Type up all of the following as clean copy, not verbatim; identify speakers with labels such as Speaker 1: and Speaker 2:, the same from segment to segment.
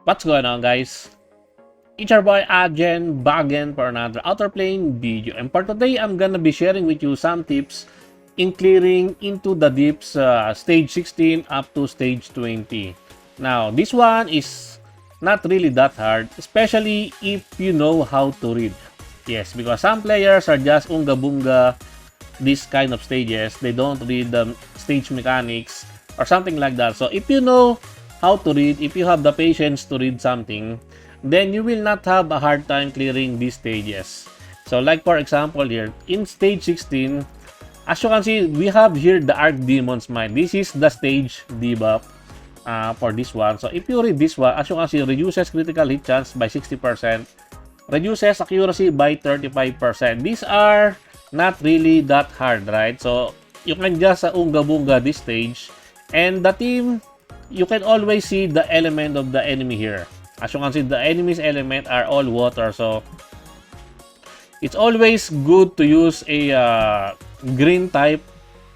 Speaker 1: What's going on, guys? It's your boy Ajen back again for another Outerplane video. And for today, I'm gonna be sharing with you some tips in clearing into the deeps stage 16 up to stage 20. Now, this one is not really that hard, especially if you know how to read. Yes, because some players are just unga-bunga this kind of stages. They don't read the stage mechanics or something like that. So if you know how to read, if you have the patience to read something, then you will not have a hard time clearing these stages. So like for example here, in stage 16, as you can see, we have here the Archdemon's Mind. This is the stage debuff for this one. So if you read this one, as you can see, reduces critical hit chance by 60%, reduces accuracy by 35%. These are not really that hard, right? So you can just unga-bunga this stage, and the team, you can always see the element of the enemy here. As you can see, the enemy's element are all water, so it's always good to use a green type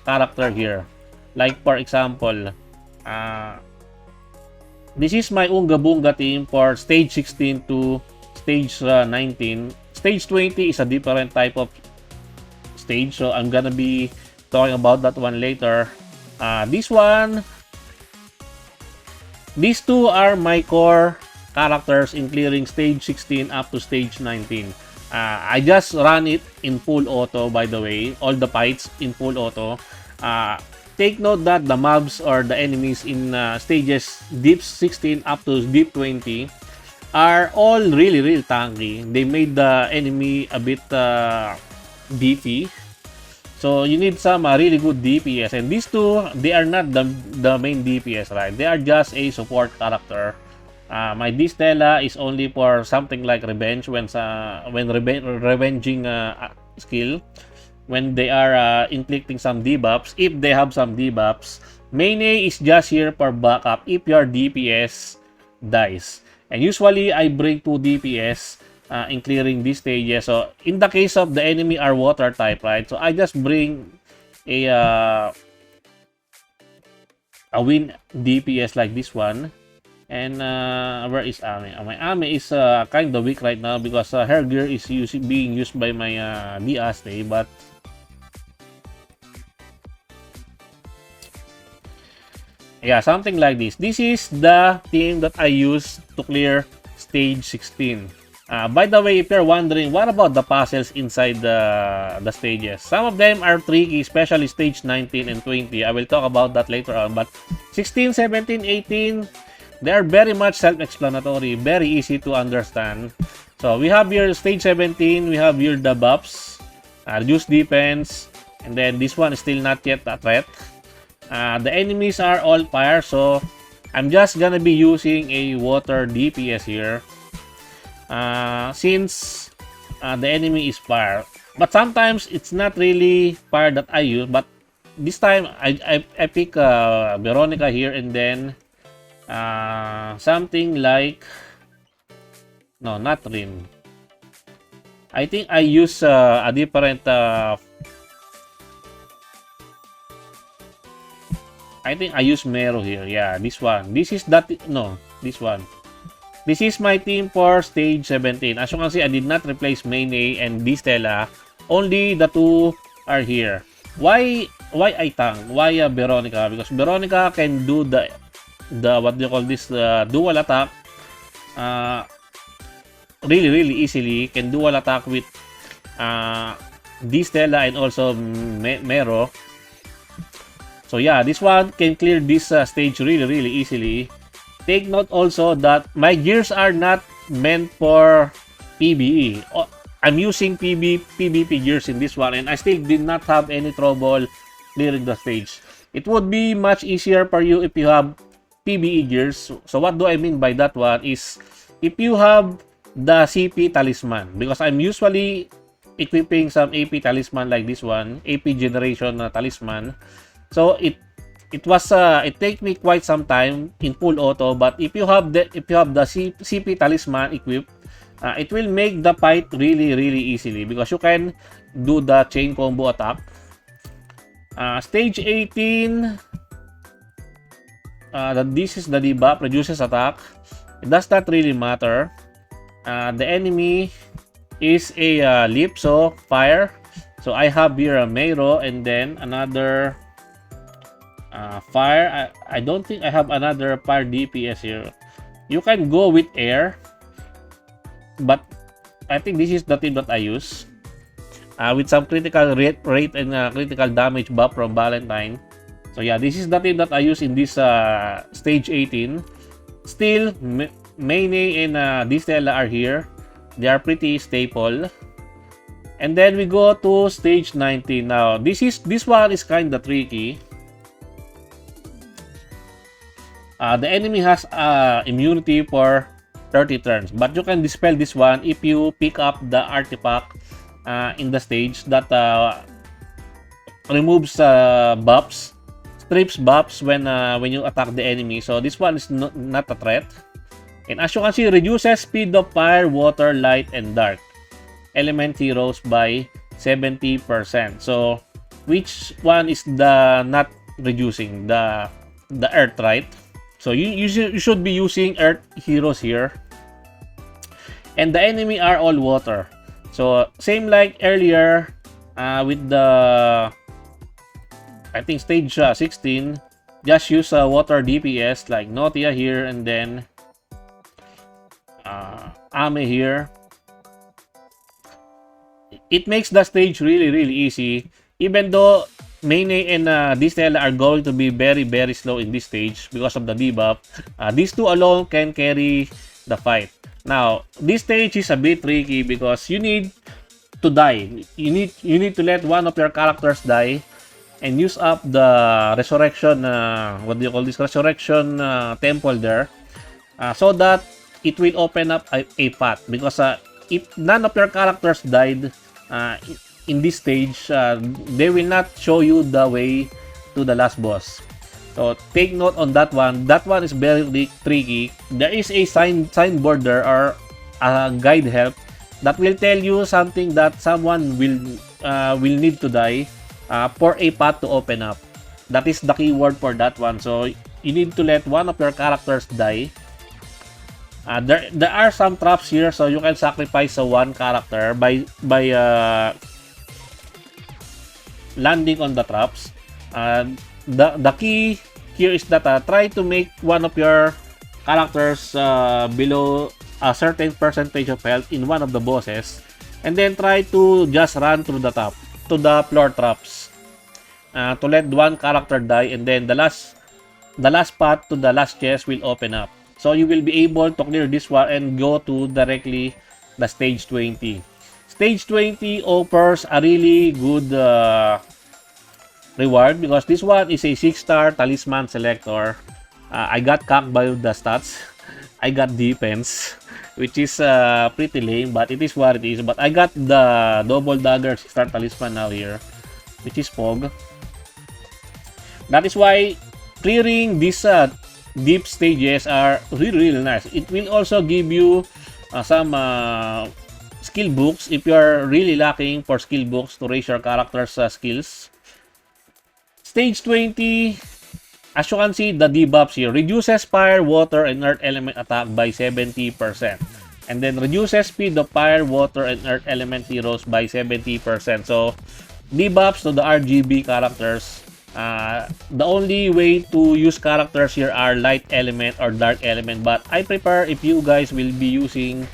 Speaker 1: character here. Like for example, this is my unga-bunga team for stage 16 to stage 19. Stage 20 is a different type of stage, so I'm gonna be talking about that one later. This one, these two are my core characters in clearing stage 16 up to stage 19. I just run it in full auto, by the way, all the fights in full auto. Take note that the mobs or the enemies in stages deep 16 up to deep 20 are all really tanky. They made the enemy a bit beefy. So you need some really good DPS, and these two, they are not the main DPS, right? They are just a support character. My Distella is only for something like revenge when revenging skill, when they are inflicting some debuffs, if they have some debuffs. Mene is just here for backup if your DPS dies, and usually I bring 2 DPS in clearing these stages. So in the case of the enemy are water type, right? So I just bring a win DPS like this one. And where is Ame? My Ame is kind of weak right now because her gear is being used by my Diaste, but yeah, something like this. This is the team that I use to clear stage 16. By the way, if you're wondering, what about the puzzles inside the stages? Some of them are tricky, especially stage 19 and 20. I will talk about that later on. But 16, 17, 18, they are very much self-explanatory, very easy to understand. So we have here stage 17, we have here the buffs, reduce defense, and then this one is still not yet a threat. The enemies are all fire, so I'm just gonna be using a water DPS here. Since the enemy is fire, but sometimes it's not really fire that I use, but this time I pick Veronica here, and then something like, no, not Rin. I think I use a different I think I use Mero here. Yeah, this one. This is that, no, this one. This is my team for stage 17. As you can see, I did not replace Mene and Distella. Only the two are here. Why Aitang? Why Veronica? Because Veronica can do the what do you call this, dual attack really easily. Can dual attack with Distella and also Mero. So yeah, this one can clear this stage really easily. Take note also that my gears are not meant for PvE. I'm using PvP gears in this one, and I still did not have any trouble clearing the stage. It would be much easier for you if you have PvE gears. So what do I mean by that one is, if you have the CP talisman, because I'm usually equipping some AP talisman like this one, AP generation talisman. So it take me quite some time in full auto, but if you have the CP talisman equipped, it will make the fight really easily, because you can do the chain combo attack. Stage 18, this is the debuff, reduces attack. It does not really matter. The enemy is a leap, so fire. So I have here a Meiro and then another fire. I don't think I have another fire DPS here. You can go with air, but I think this is the team that I use. With some critical rate and critical damage buff from Valentine. So yeah, this is the team that I use in this stage 18. Still, Mayne and Distella are here. They are pretty staple. And then we go to stage 19. Now, this one is kind of tricky. The enemy has immunity for 30 turns, but you can dispel this one if you pick up the artifact in the stage that removes buffs, strips buffs when you attack the enemy. So this one is not a threat. And as you can see, reduces speed of fire, water, light, and dark element heroes by 70%. So which one is the not reducing? The earth, right? So you should be using earth heroes here. And the enemy are all water. So same like earlier with the, I think stage 16, just use water DPS like Notia here and then Ame here. It makes the stage really easy, even though Mayne and Distella are going to be very slow in this stage because of the debuff. These two alone can carry the fight. Now, this stage is a bit tricky because you need to die. You need to let one of your characters die and use up the resurrection, what do you call this, resurrection temple there, so that it will open up a path. Because if none of your characters died in this stage, they will not show you the way to the last boss. So take note on that one. That one is very tricky. There is a signboard there or a guide help that will tell you something that someone will need to die for a path to open up. That is the keyword for that one. So you need to let one of your characters die. There are some traps here, so you can sacrifice one character by landing on the traps. The key here is that try to make one of your characters below a certain percentage of health in one of the bosses, and then try to just run through the top to the floor traps to let one character die, and then the last path to the last chest will open up. So you will be able to clear this one and go to directly the stage 20. Stage 20 offers a really good reward because this one is a 6-star talisman selector. I got cocked by the stats. I got defense, which is pretty lame, but it is what it is. But I got the double dagger 6-star talisman now here, which is Fog. That is why clearing these deep stages are really nice. It will also give you some skill books if you are really lacking for skill books to raise your character's skills. Stage 20, as you can see, the debuffs here reduces fire, water, and earth element attack by 70%, and then reduces speed of fire, water, and earth element heroes by 70%. So debuffs to the RGB characters. The only way to use characters here are light element or dark element, but I prefer if you guys will be using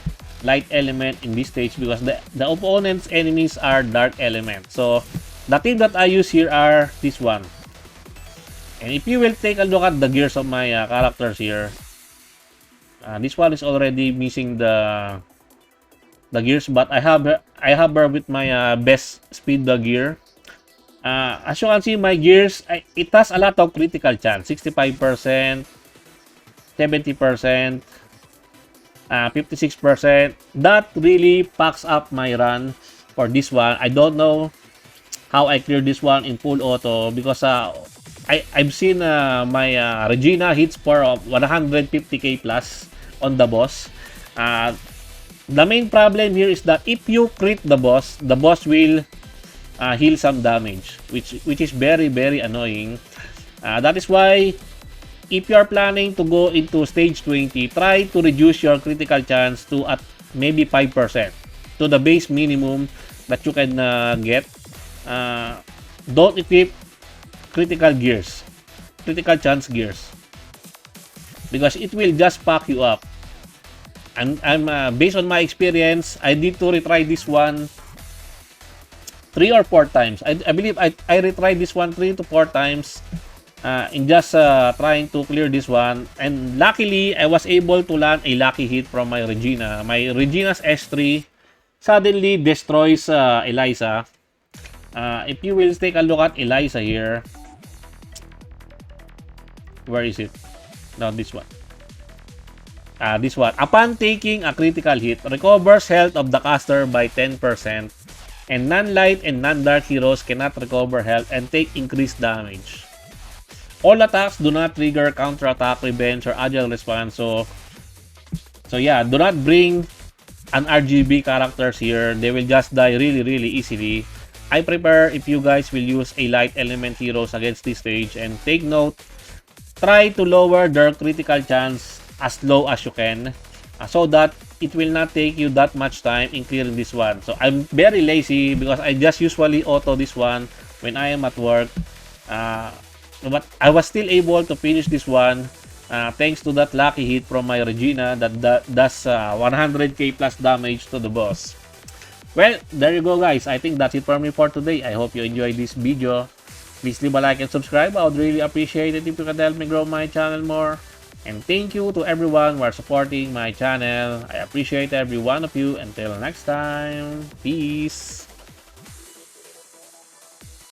Speaker 1: light element in this stage because the opponent's enemies are dark element. So the team that I use here are this one. And if you will take a look at the gears of my characters here, this one is already missing the gears, but I have her with my best speed gear. As you can see, my gears, it has a lot of critical chance. 65%, 70%, 56%. That really packs up my run for this one. I don't know how I clear this one in full auto because I've seen my Regina hits for 150k plus on the boss. The main problem here is that if you crit the boss will heal some damage, which is very annoying. That is why if you are planning to go into stage 20, try to reduce your critical chance to at maybe 5% to the base minimum that you can get. Don't equip critical gears, critical chance gears, because it will just pack you up. And I'm based on my experience, I need to retry this one 3 or 4 times. I believe I retried this one 3 to 4 times in just trying to clear this one. And luckily, I was able to land a lucky hit from my Regina. My Regina's S3 suddenly destroys Eliza. If you will take a look at Eliza here. Where is it? No, this one. This one. Upon taking a critical hit, recovers health of the caster by 10%. And non-light and non-dark heroes cannot recover health and take increased damage. All attacks do not trigger counter-attack, revenge, or agile response. So yeah, do not bring an RGB characters here. They will just die really easily. I prefer if you guys will use a light element heroes against this stage. And take note, try to lower their critical chance as low as you can, so that it will not take you that much time in clearing this one. So I'm very lazy because I just usually auto this one when I am at work. But I was still able to finish this one thanks to that lucky hit from my Regina that does 100k plus damage to the boss. Well, there you go guys. I think that's it for me for today. I hope you enjoyed this video. Please leave a like and subscribe. I would really appreciate it if you could help me grow my channel more. And thank you to everyone who are supporting my channel. I appreciate every one of you. Until next time, peace.